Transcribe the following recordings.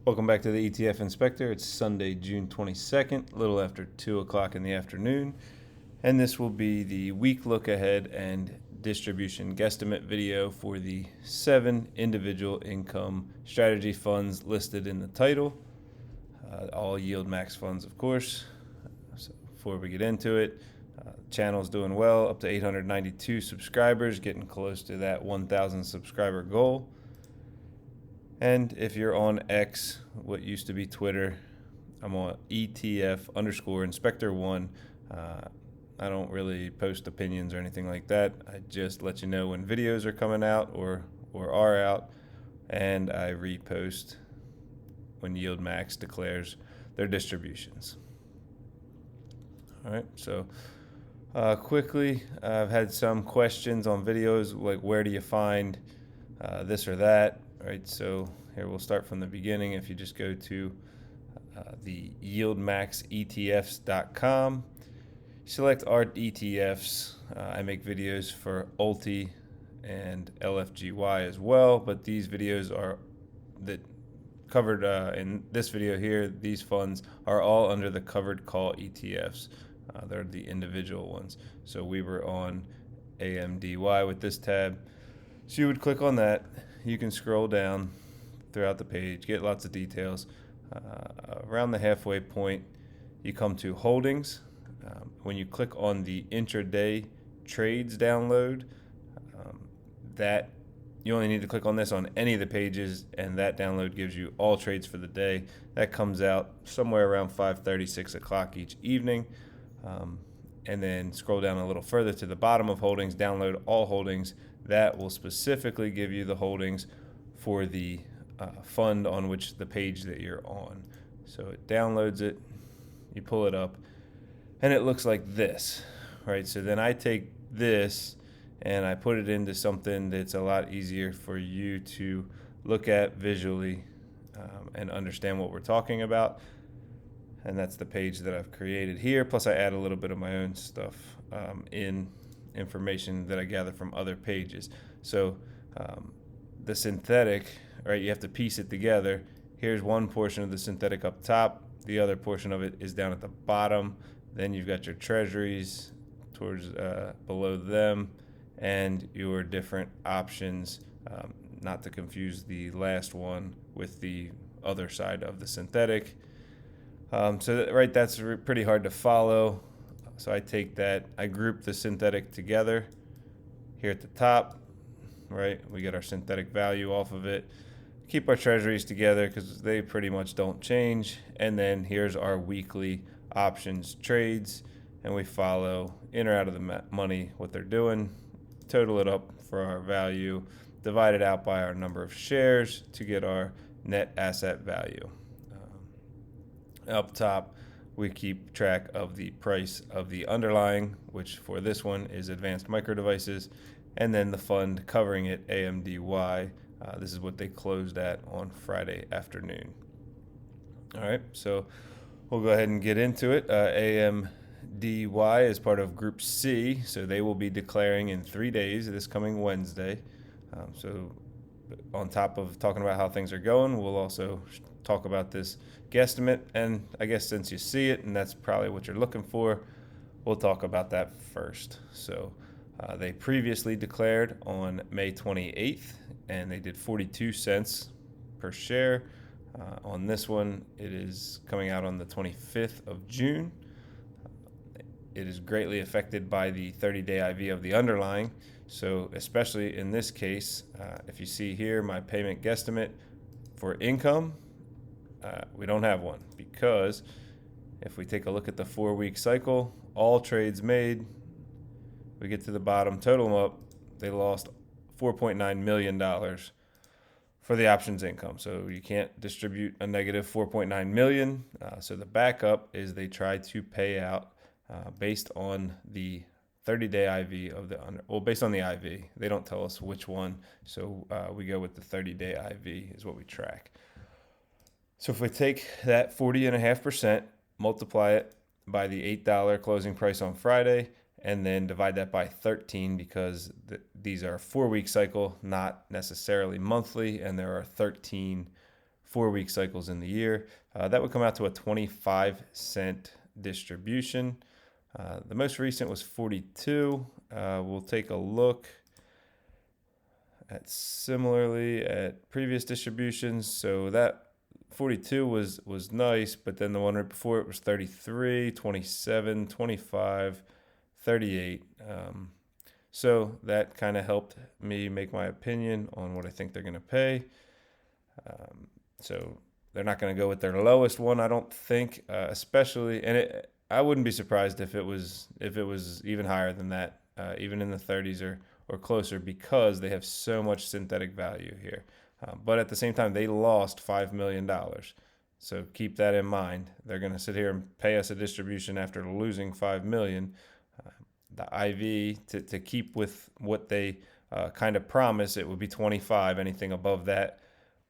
Welcome back to the ETF Inspector. It's Sunday, June 22nd, a little after 2 o'clock in the afternoon. And this will be the week look ahead and distribution guesstimate video for the 7 individual income strategy funds listed in the title. All YieldMax funds, of course. So before we get into it, the channel's doing well, up to 892 subscribers, getting close to that 1,000 subscriber goal. And if you're on X, what used to be Twitter, I'm on ETF_Inspector1. I don't really post opinions or anything like that. I just let you know when videos are coming out or are out, and I repost when YieldMax declares their distributions. All right, so quickly, I've had some questions on videos like where do you find this or that. Right, so here we'll start from the beginning. If you just go to the YieldMaxETFs.com, select our ETFs. I make videos for ALTI and LFGY as well, but these videos are that covered in this video here. These funds are all under the covered call ETFs. They're the individual ones. So we were on AMDY with this tab. So you would click on that. You can scroll down throughout the page, get lots of details. Around the halfway point, you come to holdings. When you click on the intraday trades download, that you only need to click on this on any of the pages, and that download gives you all trades for the day. That comes out somewhere around 5:30, 6 o'clock each evening. And then scroll down a little further to the bottom of holdings, download all holdings. That will specifically give you the holdings for the fund on which the page that you're on. So it downloads it, you pull it up, and it looks like this, right? So then I take this and I put it into something that's a lot easier for you to look at visually and understand what we're talking about. And that's the page that I've created here. Plus I add a little bit of my own stuff in information that I gather from other pages. So the synthetic, right, you have to piece it together. Here's one portion of the synthetic up top. The other portion of it is down at the bottom. Then you've got your treasuries towards below them and your different options, not to confuse the last one with the other side of the synthetic. That's pretty hard to follow. So I take that, I group the synthetic together here at the top, right? We get our synthetic value off of it. Keep our treasuries together because they pretty much don't change. And then here's our weekly options trades, and we follow in or out of the money what they're doing, total it up for our value, divide it out by our number of shares to get our net asset value. Up top, we keep track of the price of the underlying, which for this one is Advanced Micro Devices, and then the fund covering it, AMDY. This is what they closed at on Friday afternoon. All right, so we'll go ahead and get into it. AMDY is part of Group C, so they will be declaring in 3 days, this coming Wednesday. So on top of talking about how things are going, we'll also talk about this guesstimate, and I guess since you see it and that's probably what you're looking for, we'll talk about that first. So they previously declared on May 28th and they did 42 cents per share. On this one, it is coming out on the 25th of June. It is greatly affected by the 30-day IV of the underlying. So especially in this case, if you see here my payment guesstimate for income, we don't have one, because if we take a look at the 4-week cycle, all trades made, we get to the bottom, total them up, they lost $4.9 million for the options income. So you can't distribute a negative $4.9 million. So the backup is they try to pay out based on the 30-day IV of the based on the IV. They don't tell us which one, so we go with the 30-day IV is what we track. So if we take that 40.5%, multiply it by the $8 closing price on Friday, and then divide that by 13, because these are a 4-week cycle, not necessarily monthly, and there are 13 4-week cycles in the year. That would come out to a 25-cent distribution. The most recent was 42. We'll take a look at similarly at previous distributions. So that 42 was nice, but then the one right before it was 33, 27, 25, 38. So that kind of helped me make my opinion on what I think they're going to pay. So they're not going to go with their lowest one, I don't think, especially, and I wouldn't be surprised if it was even higher than that, even in the 30s or closer, because they have so much synthetic value here. But at the same time, they lost $5 million. So keep that in mind. They're going to sit here and pay us a distribution after losing $5 million. The IV, to keep with what they kind of promise, it would be 25. Anything above that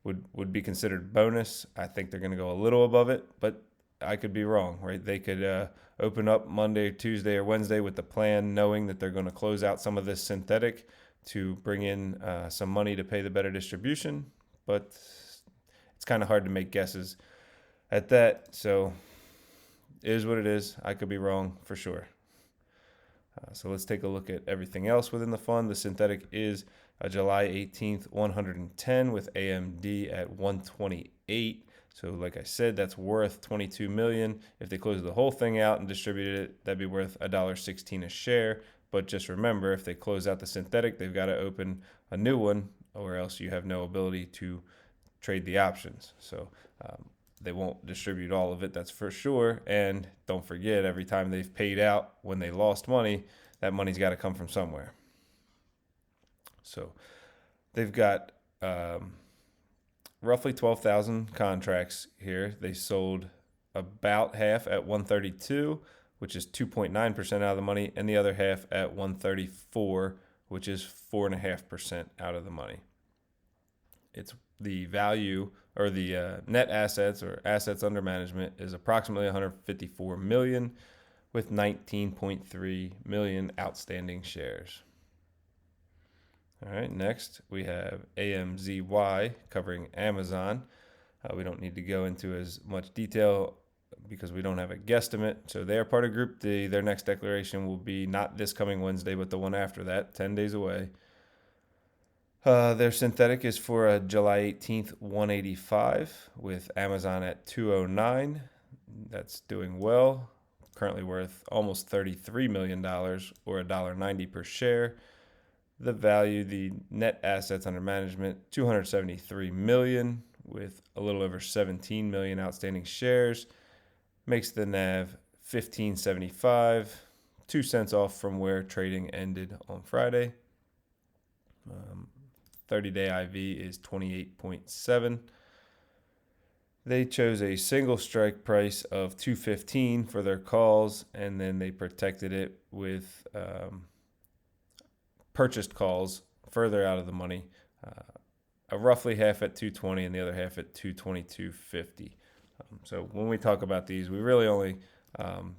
would be considered bonus. I think they're going to go a little above it, but I could be wrong, right? They could open up Monday, Tuesday, or Wednesday with the plan, knowing that they're going to close out some of this synthetic to bring in some money to pay the better distribution. But it's kind of hard to make guesses at that. So it is what it is. I could be wrong for sure. So let's take a look at everything else within the fund. The synthetic is July 18th, 110 with AMD at 128. So like I said, that's worth $22 million. If they close the whole thing out and distributed it, that'd be worth $1.16 a share. But just remember, if they close out the synthetic, they've got to open a new one, or else you have no ability to trade the options. So they won't distribute all of it, that's for sure. And don't forget, every time they've paid out when they lost money, that money's got to come from somewhere. So they've got roughly 12,000 contracts here. They sold about half at 132, which is 2.9% out of the money, and the other half at 134, which is 4.5% out of the money. It's the value, or the net assets or assets under management, is approximately 154 million with 19.3 million outstanding shares. All right, next we have AMZY covering Amazon. We don't need to go into as much detail because we don't have a guesstimate. So they are part of Group D. Their next declaration will be not this coming Wednesday, but the one after that, 10 days away. Their synthetic is for July 18th, 185 with Amazon at 209. That's doing well. Currently worth almost $33 million or $1.90 per share. The value, the net assets under management, 273 million with a little over 17 million outstanding shares. Makes the NAV 1575, 2 cents off from where trading ended on Friday. 30-day IV is 28.7. They chose a single strike price of 215 for their calls, and then they protected it with purchased calls further out of the money, roughly half at 220 and the other half at 222.50. So when we talk about these, we really only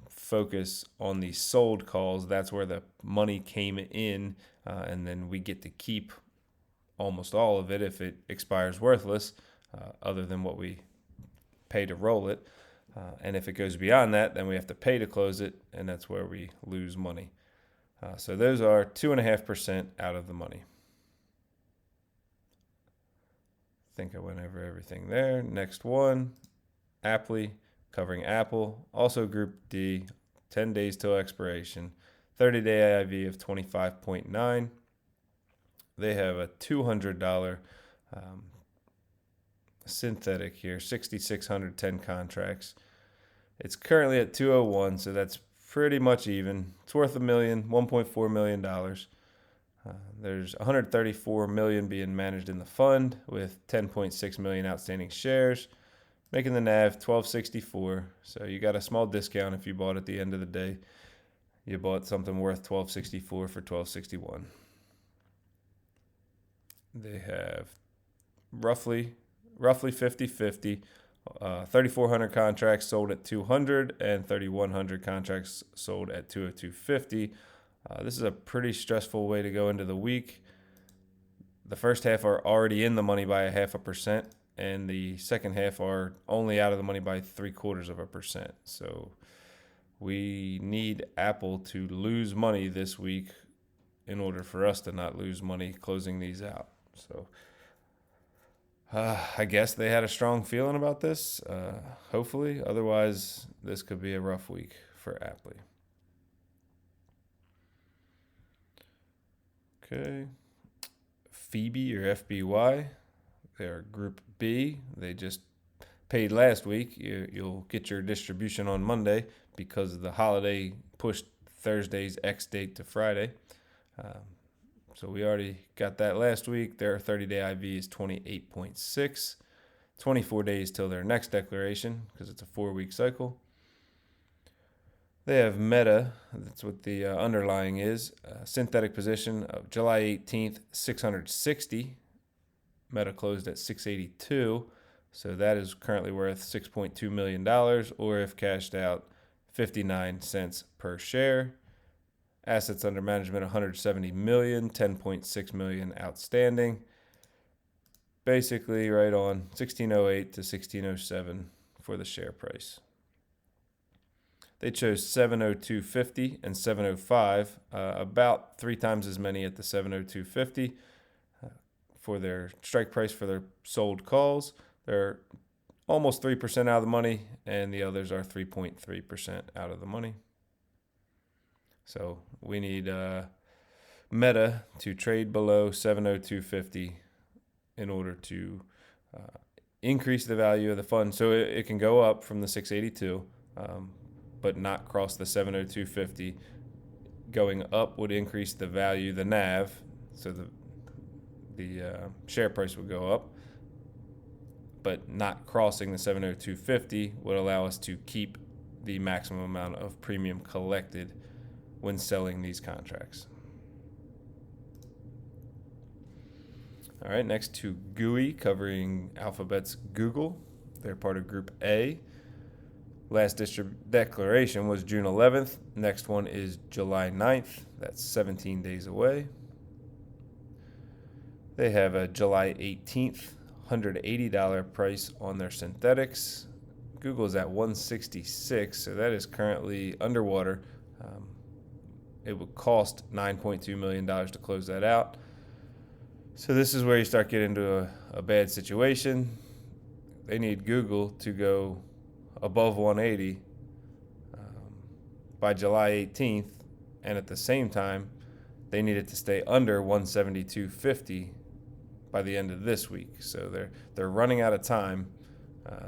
focus on the sold calls. That's where the money came in, and then we get to keep almost all of it if it expires worthless, other than what we pay to roll it. And if it goes beyond that, then we have to pay to close it, and that's where we lose money. So those are 2.5% out of the money. I think I went over everything there. Next one, APLY covering Apple, also Group D, 10 days till expiration, 30-day AIV of 25.9. They have a $200 synthetic here, 6,610 contracts. It's currently at 201, so that's pretty much even. It's worth $1.4 million. There's 134 million being managed in the fund with 10.6 million outstanding shares, making the NAV 1264. So you got a small discount if you bought at the end of the day. You bought something worth 1264 for 1261. They have roughly 50-50. 3,400 contracts sold at 200 and 3,100 contracts sold at 202.50. This is a pretty stressful way to go into the week. The first half are already in the money by 0.5%, and the second half are only out of the money by 0.75%. So we need Apple to lose money this week in order for us to not lose money closing these out. So I guess they had a strong feeling about this, hopefully. Otherwise, this could be a rough week for APLY. Okay. FBY or FBY, they're Group B. They just paid last week. You'll get your distribution on Monday because the holiday pushed Thursday's X date to Friday. So we already got that last week. Their 30-day IV is 28.6. 24 days till their next declaration because it's a 4-week cycle. They have Meta, that's what the underlying is. Synthetic position of July 18th, 660. Meta closed at 682. So that is currently worth $6.2 million, or if cashed out, 59 cents per share. Assets under management, 170 million, 10.6 million outstanding. Basically right on 1608 to 1607 for the share price. They chose 702.50 and 705, about 3 times as many at the 702.50 for their strike price for their sold calls. They're almost 3% out of the money, and the others are 3.3% out of the money. So we need Meta to trade below 702.50 in order to increase the value of the fund. So it can go up from the 682, but not cross the 702.50. Going up would increase the value, the NAV, so the share price would go up. But not crossing the 702.50 would allow us to keep the maximum amount of premium collected when selling these contracts. All right, next to GOOY, covering Alphabet's Google. They're part of Group A. Last declaration was June 11th. Next one is July 9th. That's 17 days away. They have a July 18th, $180 price on their synthetics. Google's at 166, so that is currently underwater. It would cost $9.2 million to close that out. So this is where you start getting into a bad situation. They need Google to go above 180 by July 18th, and at the same time, they need it to stay under 172.50 by the end of this week. So they're running out of time.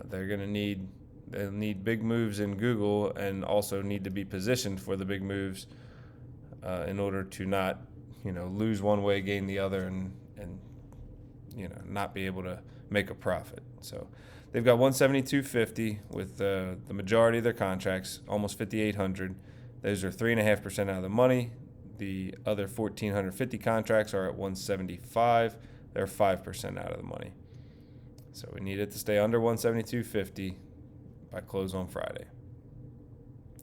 They'll need big moves in Google, and also need to be positioned for the big moves in order to not, lose one way, gain the other, and not be able to make a profit. So they've got 172.50 with the majority of their contracts, almost 5,800. Those are 3.5% out of the money. The other 1,450 contracts are at 175. They're 5% out of the money. So we need it to stay under 172.50 by close on Friday.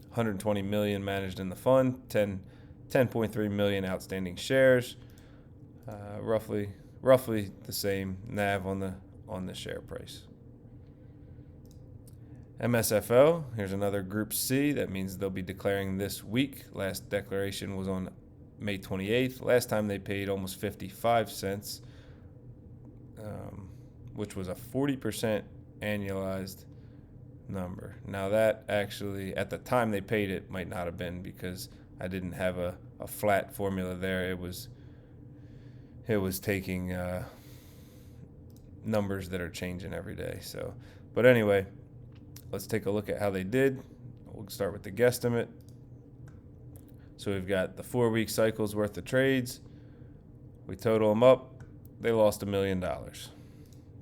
120 million managed in the fund, 10.3 million outstanding shares, roughly the same NAV on the share price. MSFO, here's another Group C. That means they'll be declaring this week. Last declaration was on May 28th. Last time they paid almost 55 cents, which was a 40% annualized number. Now that actually, at the time they paid it, might not have been, because I didn't have a flat formula there. It was taking numbers that are changing every day. So, but anyway, let's take a look at how they did. We'll start with the guesstimate. So we've got the 4-week cycles worth of trades. We total them up. They lost $1 million.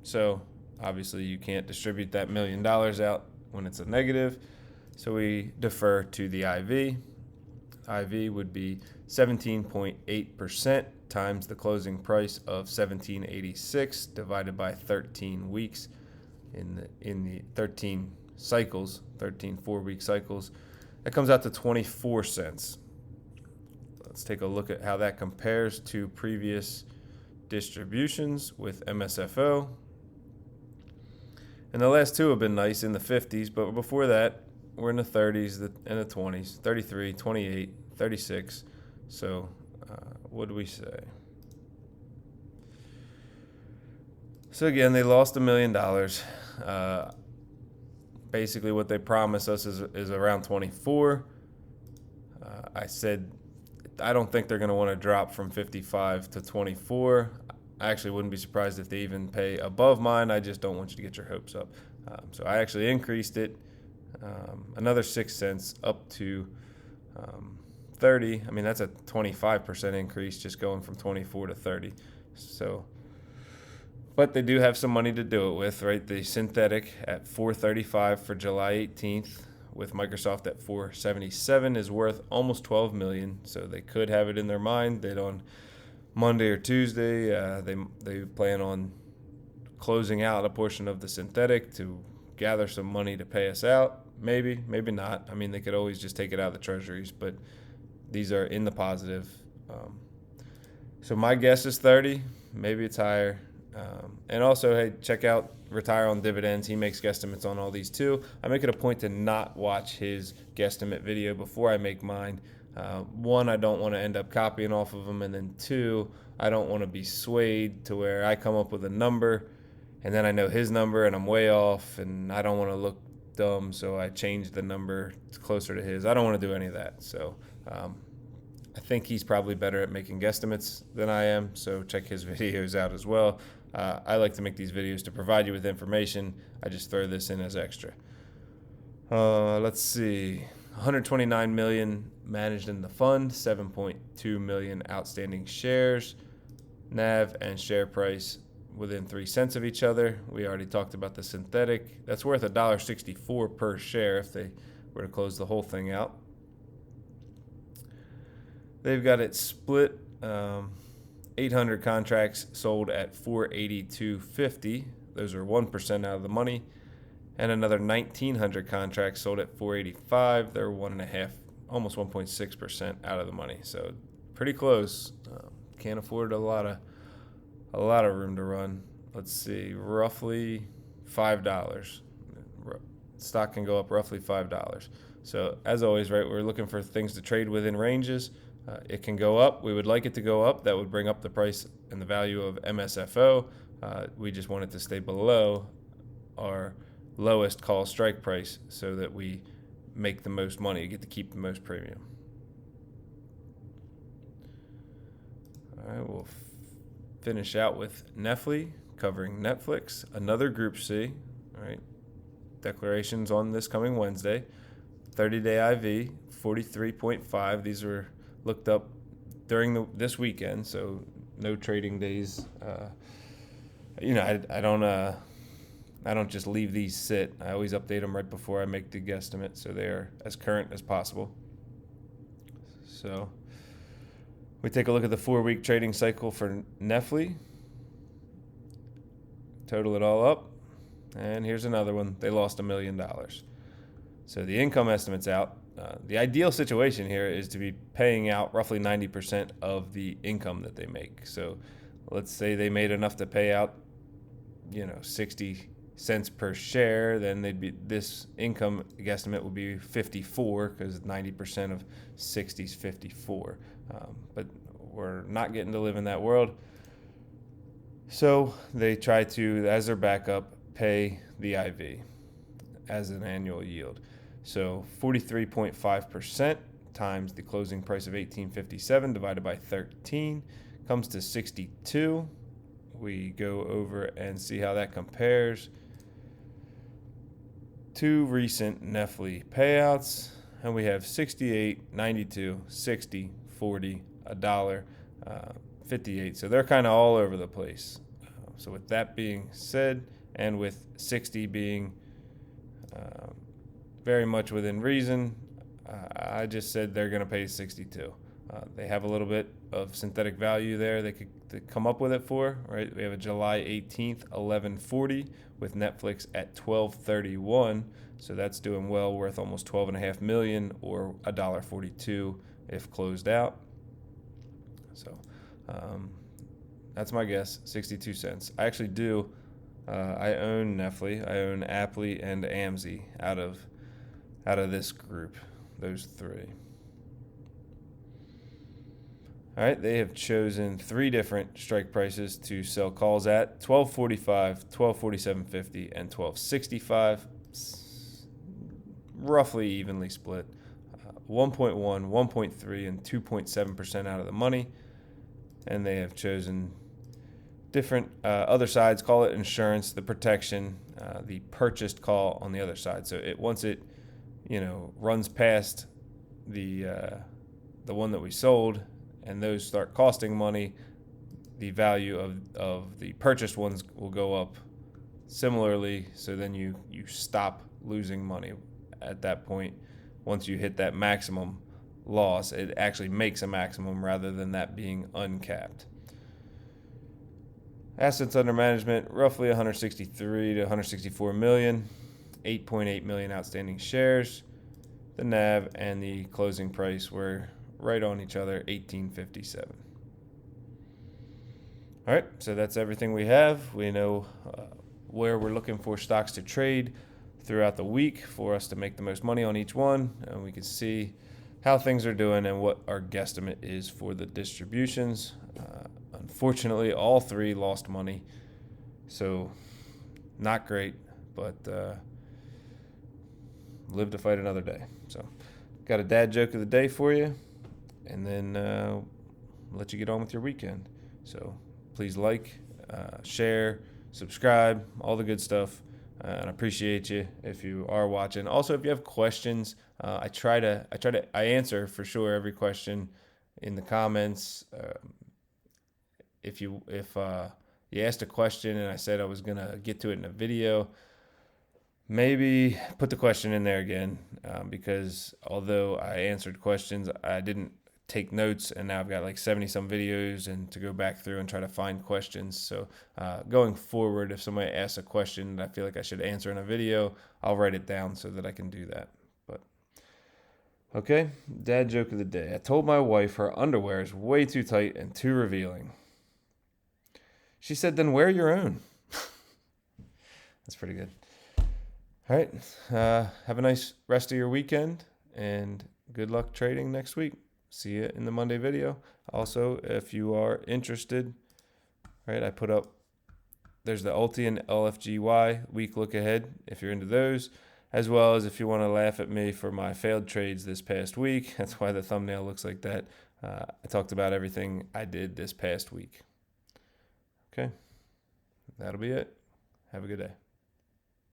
So obviously you can't distribute that $1 million out when it's a negative. So we defer to the IV. IV would be 17.8% times the closing price of 1786 divided by 13 weeks in the 13 cycles, 13 4-week cycles. That comes out to 24 cents. Let's take a look at how that compares to previous distributions with MSFO. And the last two have been nice in the 50s, but before that, we're in the 30s and the 20s, 33, 28, 36. So what do we say? So again, they lost $1 million. Basically, what they promised us is around 24. I said I don't think they're going to want to drop from 55 to 24. I actually wouldn't be surprised if they even pay above mine. I just don't want you to get your hopes up. So I actually increased it another 6 cents up to 30. I mean, that's a 25% increase just going from 24 to 30. So, but they do have some money to do it with, right? The synthetic at $435 for July 18th with Microsoft at $477 is worth almost $12 million. So they could have it in their mind that on Monday or Tuesday they plan on closing out a portion of the synthetic to gather some money to pay us out. Maybe, maybe not. I mean, they could always just take it out of the treasuries, but these are in the positive. So my guess is 30. Maybe it's higher. And also, hey, check out Retire on Dividends. He makes guesstimates on all these too. I make it a point to not watch his guesstimate video before I make mine. One, I don't want to end up copying off of him, and then two, I don't want to be swayed to where I come up with a number and then I know his number and I'm way off, and I don't want to look dumb, so I change the number closer to his. I don't want to do any of that. So I think he's probably better at making guesstimates than I am, so check his videos out as well. I like to make these videos to provide you with information. I just throw this in as extra. Let's see. 129 million managed in the fund, 7.2 million outstanding shares, NAV and share price within 3 cents of each other. We already talked about the synthetic. That's worth $1.64 per share if they were to close the whole thing out. They've got it split. 800 contracts sold at $482.50. Those are 1% out of the money. And another 1,900 contracts sold at $485. They're 1.5%, almost 1.6% out of the money. So pretty close. Can't afford a lot of room to run. Let's see, roughly $5. Stock can go up roughly $5. So as always, right, we're looking for things to trade within ranges. It can go up. We would like it to go up. That would bring up the price and the value of MSFO. We just want it to stay below our lowest call strike price so that we make the most money, get to keep the most premium. All right, we'll finish out with NFLY, covering Netflix, another Group C. All right, declarations on this coming Wednesday. 30-day IV, 43.5. These were looked up during this weekend, so no trading days. I don't just leave these sit. I always update them right before I make the guesstimate, so they're as current as possible. So we take a look at the 4-week trading cycle for NFLY. Total it all up, and here's another one. They lost $1 million. So the income estimate's out. The ideal situation here is to be paying out roughly 90% of the income that they make. So let's say they made enough to pay out, 60 cents per share, then this income guesstimate would be 54 because 90% of 60 is 54. But we're not getting to live in that world. So they try to, as their backup, pay the IV as an annual yield. So 43.5% times the closing price of $18.57 divided by 13 comes to 62. We go over and see how that compares to recent NFLY payouts, and we have 68, 92, 60, 40, $1, 58. So they're kind of all over the place. So with that being said, and with 60 being very much within reason, I just said they're going to pay 62. They have a little bit of synthetic value there they could come up with it for, right? We have a July 18th, 1140 with Netflix at 1231. So that's doing well, worth almost $12.5 million or $1.42 if closed out. So that's my guess, 62 cents. I actually do I own NFLY, I own APLY and AMZY out of this group, those three. All right, they have chosen three different strike prices to sell calls at: 12.45, 12.47.50, and 12.65. Roughly evenly split. 1.1, 1.3, and 2.7% out of the money. And they have chosen different other sides. Call it insurance, the protection, the purchased call on the other side. So once it runs past the one that we sold, and those start costing money, the value of the purchased ones will go up similarly. So then you stop losing money at that point. Once you hit that maximum loss, it actually makes a maximum rather than that being uncapped. Assets under management, roughly 163 to 164 million, 8.8 million outstanding shares. The NAV and the closing price were right on each other, 1857. All right, so that's everything we have. We know where we're looking for stocks to trade throughout the week for us to make the most money on each one, and we can see how things are doing and what our guesstimate is for the distributions. Unfortunately, all three lost money, so not great, but live to fight another day. So got a dad joke of the day for you, and then let you get on with your weekend. So please like, share, subscribe, all the good stuff. And I appreciate you if you are watching. Also, if you have questions, I answer for sure every question in the comments. If you asked a question and I said I was gonna get to it in a video, maybe put the question in there again, because although I answered questions, I didn't take notes, and now I've got like 70 some videos and to go back through and try to find questions. So going forward, if somebody asks a question that I feel like I should answer in a video, I'll write it down so that I can do that. But okay, dad joke of the day. I told my wife her underwear is way too tight and too revealing. She said, then wear your own. That's pretty good. All right, have a nice rest of your weekend, and good luck trading next week. See you in the Monday video. Also, if you are interested, right, I put up, there's the ALTI and LFGY week look ahead if you're into those, as well as if you want to laugh at me for my failed trades this past week. That's why the thumbnail looks like that. I talked about everything I did this past week. Okay, that'll be it. Have a good day.